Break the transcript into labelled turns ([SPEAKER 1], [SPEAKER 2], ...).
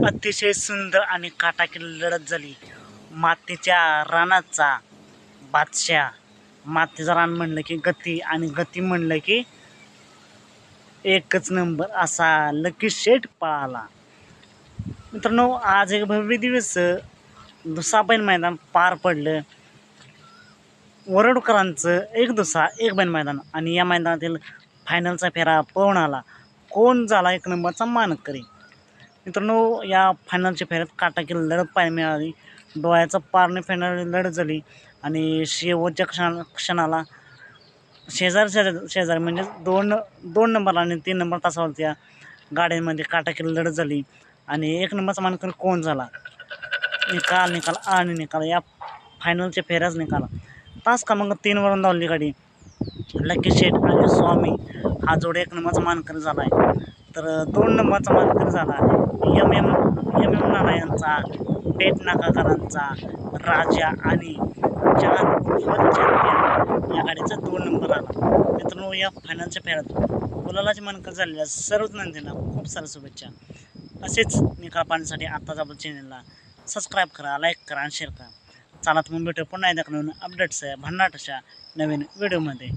[SPEAKER 1] अतिशय सुंदर आणि काटाकी लढत झाली. मातीच्या रानाचा बादशाह. मातीचं रान म्हणलं की गती आणि गती म्हणलं की एकच नंबर असा लकी शेठ पळाला. मित्रांनो, आज एक भव्य दिवस दुसाबैन मैदान पार पडलं. वरडकरांचं एक दुसा एक बैन मैदान आणि या मैदानातील फायनलचा फेरा पळून आला. कोण झाला एक नंबरचा मानकरी? मित्रांनो, या फायनलच्या फेऱ्यात काटाकी लढत पाहायला मिळाली. डोळ्याचं पारणे फेडणारी लढत झाली आणि शेवटच्या क्षणाला शेजारी म्हणजे दोन नंबर आणि 3 नंबर तासावरच्या गाड्यांमध्ये काटाकी लढत झाली आणि एक नंबरचा मानकरी कोण झाला? निकाल या फायनलच्या फेऱ्याच निकाला. तास क्रमांक 3 वरून धावली गाडी. लकी शेठ आणि स्वामी हा जोड एक नंबरचा मानकरी झाला आहे. तर 2 नंबरचा मानकरी झाला एम एम नाना यांचा, पेट नाकाकरांचा राजा आणि या गाडीचा 2 नंबर आला. मित्रांनो, या फायनलच्या फेऱ्यात गुलालाची मानकरी झालेल्या सर्वच नंदींना खूप साऱ्या शुभेच्छा. असेच निकाल पाहण्यासाठी आत्ताच आपल्या चॅनलला सबस्क्राईब करा, लाईक करा आणि शेअर करा. चला, तुम्ही भेटू पुन्हा एकदा नवीन अपडेट्स भन्नाट अशा नवीन व्हिडिओमध्ये.